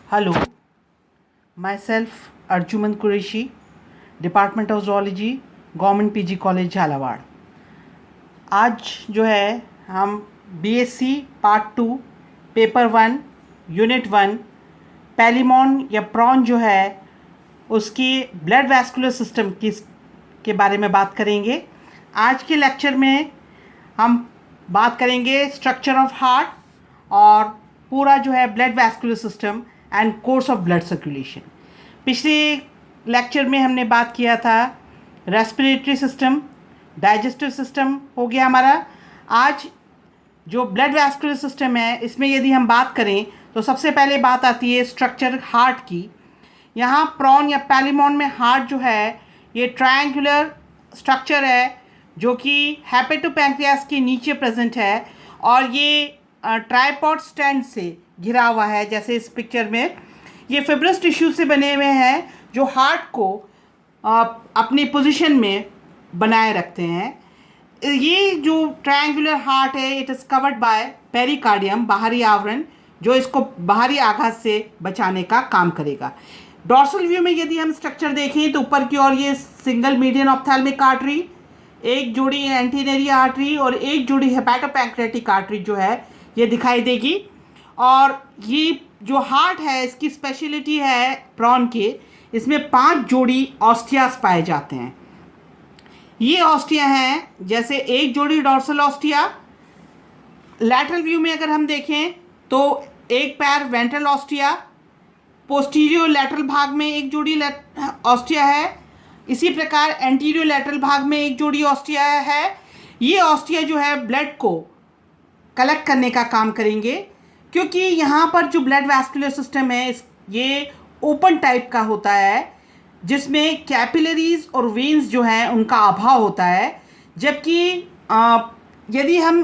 Hello, myself Arjuman Qureshi, department of zoology, government PG college Jhalawar. आज जो है हम बीएससी पार्ट 2 पेपर 1 यूनिट 1 पैलिमॉन या प्रॉन जो है उसकी ब्लड वैस्कुलर सिस्टम के बारे में बात करेंगे। आज के लेक्चर में हम बात करेंगे स्ट्रक्चर ऑफ हार्ट और पूरा जो है blood vascular system and course of blood circulation. पिछले लेक्चर में हमने बात किया था रेस्पिरेटरी सिस्टम, डाइजेस्टिव सिस्टम हो गया हमारा। आज जो ब्लड वैस्कुलर सिस्टम है इसमें यदि हम बात करें तो सबसे पहले बात आती है स्ट्रक्चर हार्ट की। यहाँ प्रॉन या पैलिमॉन में हार्ट जो है ये ट्रायंगुलर स्ट्रक्चर है जो कि हेपेटोपैंक्रियास के नीचे प्रेजेंट है और ये ट्राइपॉड स्टैंड से घिरा हुआ है। जैसे इस पिक्चर में ये फिब्रस टिश्यू से बने हुए हैं जो हार्ट को अपनी पोजीशन में बनाए रखते हैं। ये जो ट्रायंगुलर हार्ट है it is covered by pericardium, बाहरी आवरण, जो इसको बाहरी आघात से बचाने का काम करेगा। डॉर्सल व्यू में यदि हम स्ट्रक्चर देखें तो ऊपर की ओर ये सिंगल मीडियन ऑप्थेल्मिक आर्टरी, एक जोड़ी एंटीनरी आर्टरी और एक जोड़ी हेपेटोपैंक्रेटिक आर्टरी जो है ये दिखाई देगी। और ये जो हार्ट है इसकी स्पेशलिटी है प्रॉन के, इसमें 5 जोड़ी ऑस्टियास पाए जाते हैं। ये ऑस्टिया हैं जैसे एक जोड़ी डॉर्सल ऑस्टिया। लैटरल व्यू में अगर हम देखें तो एक पैर वेंट्रल ऑस्टिया, पोस्टीरियर लैटरल भाग में एक जोड़ी ऑस्टिया है। इसी प्रकार एंटीरियर लैटरल भाग में एक जोड़ी ऑस्टिया है। ये ऑस्टिया जो है ब्लड को कलेक्ट करने का काम करेंगे, क्योंकि यहाँ पर जो ब्लड वैस्कुलर सिस्टम है ये ओपन टाइप का होता है जिसमें कैपिलरीज और वेन्स जो हैं उनका अभाव होता है। जबकि यदि हम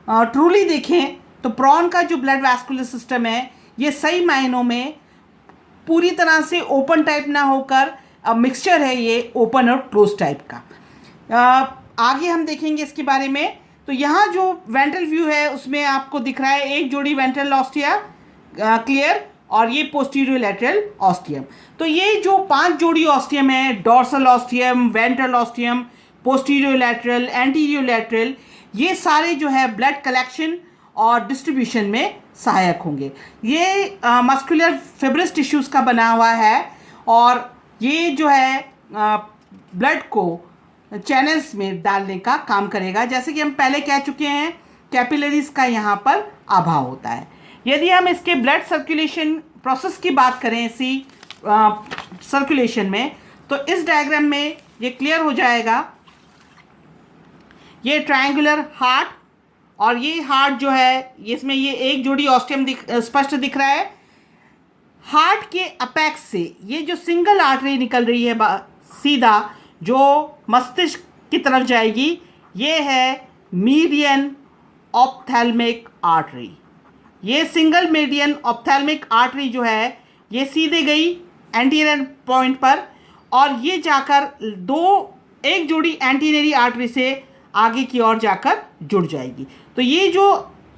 ट्रूली देखें तो प्रॉन का जो ब्लड वैस्कुलर सिस्टम है ये सही मायनों में पूरी तरह से ओपन टाइप ना होकर मिक्सचर है, ये ओपन और क्लोज टाइप का। आगे हम देखेंगे इसके बारे में। तो यहाँ जो वेंट्रल व्यू है उसमें आपको दिख रहा है एक जोड़ी वेंट्रल ऑस्टिया क्लियर और ये पोस्टीरियर लैटरल ऑस्टियम। तो ये जो 5 जोड़ी ऑस्टियम है, dorsal ostium, ventral ostium, posterior lateral, anterior lateral, ये सारे जो है ब्लड कलेक्शन और डिस्ट्रीब्यूशन में सहायक होंगे। ये मस्कुलर फिब्रस टिश्यूज़ का बना हुआ है और ये जो है ब्लड को चैनल्स में डालने का काम करेगा। जैसे कि हम पहले कह चुके हैं कैपिलरीज का यहाँ पर अभाव होता है। यदि हम इसके ब्लड सर्कुलेशन प्रोसेस की बात करें इसी सर्कुलेशन में तो इस डायग्राम में ये क्लियर हो जाएगा। ये ट्रायंगुलर हार्ट और ये हार्ट जो है इसमें ये एक जोड़ी ऑस्टियम स्पष्ट दिख रहा है। हार्ट के अपेक्स से ये जो सिंगल आर्टरी निकल रही है सीधा जो मस्तिष्क की तरफ जाएगी, ये है मीडियन ऑप्थेल्मिक आर्टरी। ये सिंगल मीडियन ऑप्थेल्मिक आर्टरी जो है ये सीधे गई एंटीरियर पॉइंट पर और ये जाकर एक जोड़ी एंटीनरी आर्टरी से आगे की ओर जाकर जुड़ जाएगी। तो ये जो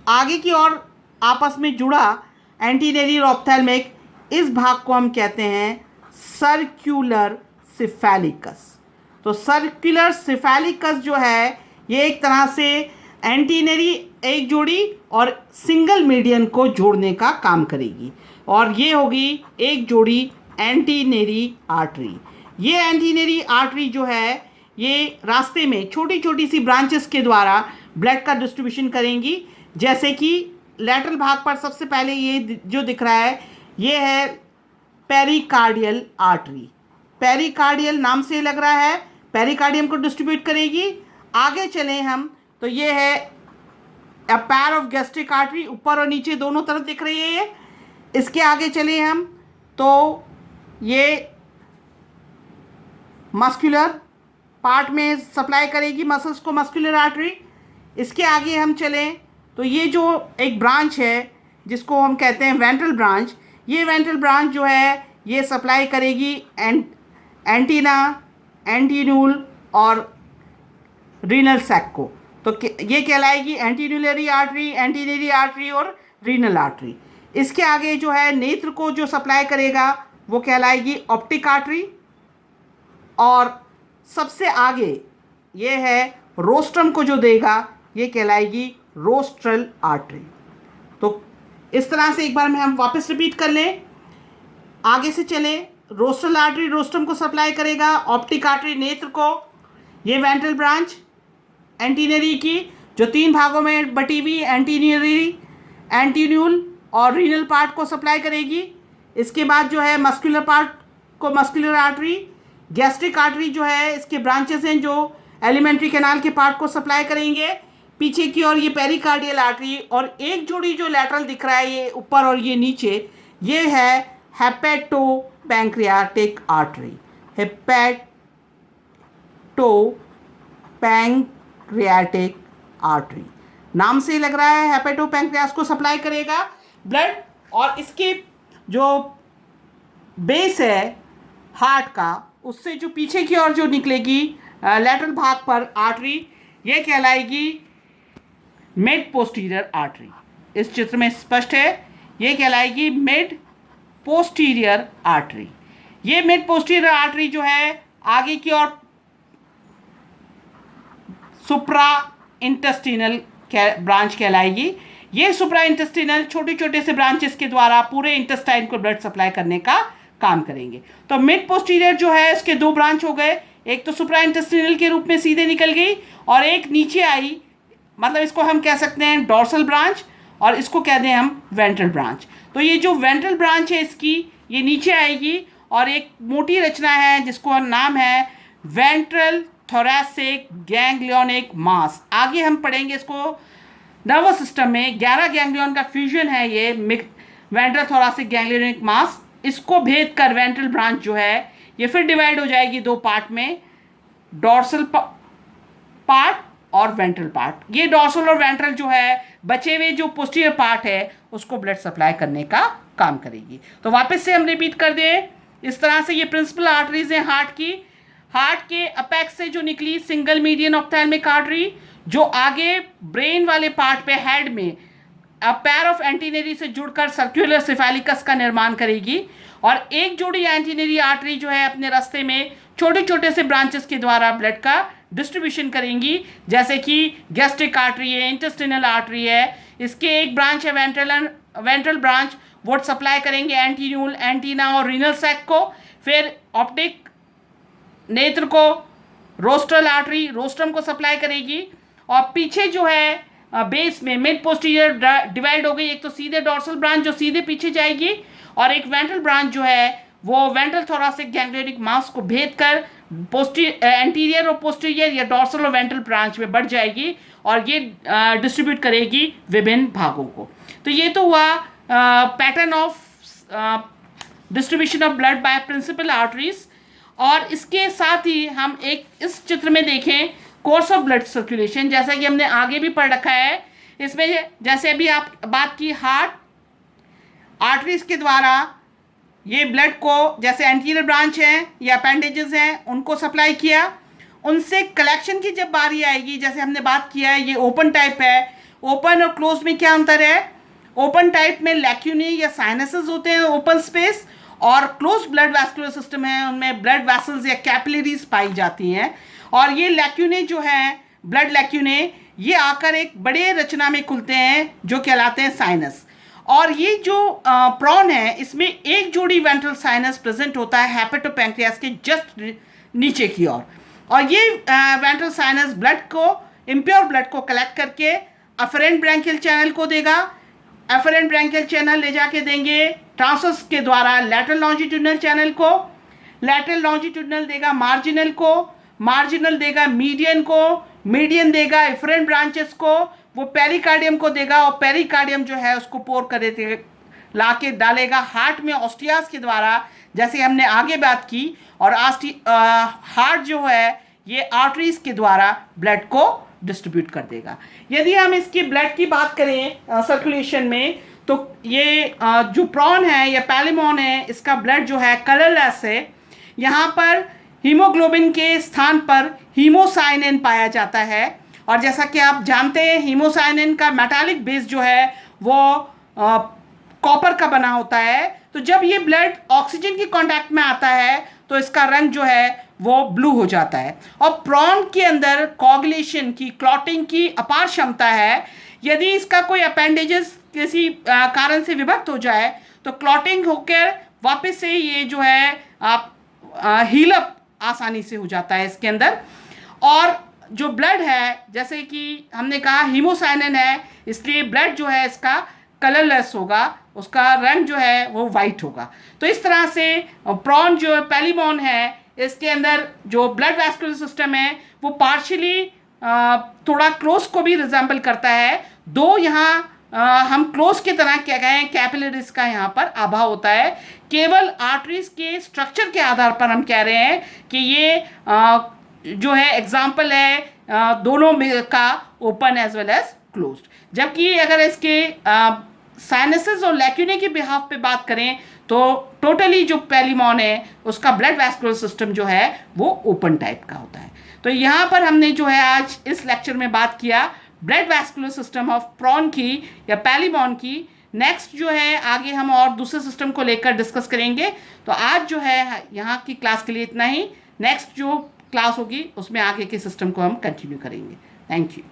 आगे की ओर आपस में जुड़ा एंटीनरी ऑप्थेल्मिक, इस भाग को हम कहते हैं सर्कुलर सिफेलिकस। तो सर्कुलर सिफेलिकस जो है ये एक तरह से एंटीनरी एक जोड़ी और सिंगल मीडियन को जोड़ने का काम करेगी और ये होगी एक जोड़ी एंटीनरी आर्टरी। ये एंटीनरी आर्टरी जो है ये रास्ते में छोटी छोटी सी ब्रांचेस के द्वारा ब्लड का डिस्ट्रीब्यूशन करेंगी। जैसे कि लैटरल भाग पर सबसे पहले ये जो दिख रहा है ये है पेरिकार्डियल आर्टरी। पेरिकार्डियल नाम से लग रहा है, पेरिकार्डियम को डिस्ट्रीब्यूट करेगी। आगे चलें हम तो ये है अ पैर ऑफ गैस्ट्रिक आर्टरी, ऊपर और नीचे दोनों तरफ दिख रही है ये। इसके आगे चलें हम तो ये मस्कुलर पार्ट में सप्लाई करेगी मसल्स को मस्कुलर आर्टरी। इसके आगे हम चलें तो ये जो एक ब्रांच है जिसको हम कहते हैं वेंट्रल ब्रांच, ये वेंट्रल ब्रांच जो है ये सप्लाई करेगी एंटीना, एंटीन्यूल और रीनल सैक को। तो ये कहलाएगी एंटीन्यूलरी आर्टरी, एंटीनरी आर्टरी और रीनल आर्टरी। इसके आगे जो है नेत्र को जो सप्लाई करेगा वो कहलाएगी ऑप्टिक आर्टरी, और सबसे आगे ये है रोस्ट्रम को जो देगा ये कहलाएगी रोस्ट्रल आर्टरी। तो इस तरह से एक बार में हम वापस रिपीट कर लें, आगे से चले। रोस्ट्रल आर्टरी रोस्ट्रम को सप्लाई करेगा, ऑप्टिक आर्टरी नेत्र को, ये वेंट्रल ब्रांच एंटीनरी की जो 3 भागों में बटी हुई एंटीनरी, एंटीन्यूल और रीनल पार्ट को सप्लाई करेगी। इसके बाद जो है मस्कुलर पार्ट को मस्कुलर आर्टरी, गैस्ट्रिक आर्टरी जो है इसके ब्रांचेस हैं जो एलिमेंट्री कैनाल के पार्ट को सप्लाई करेंगे। पीछे की ओर ये पेरिकार्डियल आर्टरी, और एक जोड़ी जो लैटरल दिख रहा है ये ऊपर और ये नीचे, ये है hepato pancreatic artery. Hepato pancreatic artery नाम से लग रहा है हेपेटो पैंक्रियास को सप्लाई करेगा ब्लड, और इसके जो बेस है हार्ट का उससे जो पीछे की ओर जो निकलेगी लैटरल भाग पर आर्टरी, ये कहलाएगी मिड पोस्टीरियर आर्टरी। इस चित्र में स्पष्ट है, ये कहलाएगी मिड पोस्टीरियर आर्टरी। ये मिड पोस्टीरियर आर्टरी जो है आगे की ओर सुप्रा इंटेस्टिनल ब्रांच कहलाएगी। ये सुप्रा इंटेस्टिनल छोटे छोटे से ब्रांचेस के द्वारा पूरे इंटेस्टाइन को ब्लड सप्लाई करने का काम करेंगे। तो मिड पोस्टीरियर जो है इसके 2 ब्रांच हो गए, एक तो सुप्रा इंटेस्टिनल के रूप में सीधे निकल गई और एक नीचे आई, मतलब इसको हम कह सकते हैं डॉर्सल ब्रांच और इसको कहते हैं हम वेंट्रल ब्रांच। तो ये जो वेंट्रल ब्रांच है इसकी ये नीचे आएगी और एक मोटी रचना है जिसको नाम है वेंट्रल थोरैसिक गैंग्लियोनिक मास। आगे हम पढ़ेंगे इसको नर्वस सिस्टम में 11 गैंग्लियन का फ्यूजन है ये वेंट्रल थोरैसिक गैंग्लियोनिक मास। इसको भेद कर वेंट्रल ब्रांच जो है ये फिर डिवाइड हो जाएगी 2 पार्ट में, डॉर्सल पार्ट और वेंट्रल पार्ट। ये डॉर्सल और वेंट्रल जो है बचे हुए जो पोस्टीरियर पार्ट है उसको ब्लड सप्लाई करने का काम करेगी। तो वापस से हम रिपीट कर दें, इस तरह से ये प्रिंसिपल आर्टरीज हैं हार्ट की। हार्ट के अपेक्स से जो निकली सिंगल मीडियन ऑप्थेल्मिक आर्टरी जो आगे ब्रेन वाले पार्ट पे हेड में पैर ऑफ एंटीनरी से जुड़कर सर्कुलर सेफेलिकस का निर्माण करेगी, और एक जोड़ी एंटीनरी आर्टरी जो है अपने रास्ते में छोटे छोटे से ब्रांचेस के द्वारा ब्लड का डिस्ट्रीब्यूशन करेंगी, जैसे कि गैस्ट्रिक आर्टरी है, इंटेस्टिनल आर्टरी है। इसके एक ब्रांच है वेंट्रल ब्रांच, वो सप्लाई करेंगे एंटीन्यूल, एंटीना और रीनल सैक को। फिर ऑप्टिक नेत्र को रोस्ट्रल आर्टरी रोस्ट्रम को सप्लाई करेगी, और पीछे जो है बेस में मिड पोस्टीरियर डिवाइड हो गई, एक तो सीधे डॉर्सल ब्रांच जो सीधे पीछे जाएगी और एक वेंट्रल ब्रांच जो है वो वेंट्रल थोरैसिक गैंग्लियोनिक मास को भेद कर एंटीरियर और पोस्टीरियर या डॉर्सल और वेंट्रल ब्रांच में बढ़ जाएगी और ये डिस्ट्रीब्यूट करेगी विभिन्न भागों को। तो ये तो हुआ pattern of distribution of blood by principal arteries. और इसके साथ ही हम एक इस चित्र में देखें कोर्स ऑफ ब्लड सर्कुलेशन, जैसा कि हमने आगे भी पढ़ रखा है। इसमें जैसे अभी आप बात की हार्ट आर्टरीज के द्वारा ये ब्लड को जैसे एंटीरियर ब्रांच हैं या अपेंडेजेस हैं उनको सप्लाई किया, उनसे कलेक्शन की जब बारी आएगी, जैसे हमने बात किया है ये ओपन टाइप है। ओपन और क्लोज में क्या अंतर है? ओपन टाइप में लैक्यूनी या साइनसेस होते हैं ओपन स्पेस, और क्लोज ब्लड वैस्कुलर सिस्टम है उनमें ब्लड वेसल्स या कैपिलरीज पाई जाती हैं। और ये लैक्यूने जो है ब्लड लैक्यूने ये आकर एक बड़े रचना में खुलते हैं जो कहलाते हैं साइनस। और ये जो प्रॉन है इसमें एक जोड़ी वेंट्रल साइनस प्रेजेंट होता है हेपेटो पैंक्रियास के जस्ट नीचे की ओर, और ये वेंट्रल साइनस ब्लड को इम्प्योर ब्लड को कलेक्ट करके अफरेंट ब्रैंकियल चैनल को देगा। अफरेंट ब्रैंकियल चैनल ले जाके देंगे ट्रांसवर्स के द्वारा लैटरल लॉन्जिट्यूडनल चैनल को, लैटरल लॉन्जिट्यूडनल देगा मार्जिनल को, मार्जिनल देगा मीडियन को, मीडियन देगा एफरेंट ब्रांचेस को, वो पेरिकार्डियम को देगा, और पेरिकार्डियम जो है उसको पोर कर देते ला के डालेगा हार्ट में ऑस्टियास के द्वारा, जैसे हमने आगे बात की। और हार्ट जो है ये आर्टरीज के द्वारा ब्लड को डिस्ट्रीब्यूट कर देगा। यदि हम इसकी ब्लड की बात करें सर्कुलेशन में, तो ये जो प्रॉन है या पैलिमॉन है इसका ब्लड जो है कलरलेस है। यहाँ पर हीमोग्लोबिन के स्थान पर हीमोसाइनिन पाया जाता है, और जैसा कि आप जानते हैं हीमोसाइनिन का मेटालिक बेस जो है वो कॉपर का बना होता है। तो जब ये ब्लड ऑक्सीजन के कांटेक्ट में आता है तो इसका रंग जो है वो ब्लू हो जाता है। और प्रॉन के अंदर कोगुलेशन की, क्लॉटिंग की अपार क्षमता है। यदि इसका कोई अपेंडेजेस किसी कारण से विभक्त हो जाए तो क्लॉटिंग होकर वापस से ये जो है आप हीलअप आसानी से हो जाता है इसके अंदर। और जो ब्लड है, जैसे कि हमने कहा हीमोसाइनिन है, इसलिए ब्लड जो है इसका कलरलेस होगा, उसका रंग जो है वो वाइट होगा। तो इस तरह से प्रॉन जो पैलीमॉन है, इसके अंदर जो ब्लड वैस्कुलर सिस्टम है वो पार्शियली थोड़ा क्लोज को भी रिजेंबल करता है। दो यहाँ हम क्लोज की तरह क्या कहें, कैपिलरीज का यहाँ पर अभाव होता है। केवल आर्टरीज के स्ट्रक्चर के आधार पर हम कह रहे हैं कि ये जो है एग्जाम्पल है दोनों में का open as well as closed. जबकि अगर इसके साइनसेस और लैक्यूने के बिहाफ पे बात करें तो टोटली जो पैलीमॉन है उसका ब्लड वैस्कुलर सिस्टम जो है वो ओपन टाइप का होता है। तो यहाँ पर हमने जो है आज इस लेक्चर में बात किया blood vascular system of prawn की या पैलीमॉन की। नेक्स्ट जो है आगे हम और दूसरे सिस्टम को लेकर डिस्कस करेंगे। तो आज जो है यहाँ की क्लास के लिए इतना ही। नेक्स्ट जो क्लास होगी उसमें आगे के सिस्टम को हम कंटिन्यू करेंगे। Thank you.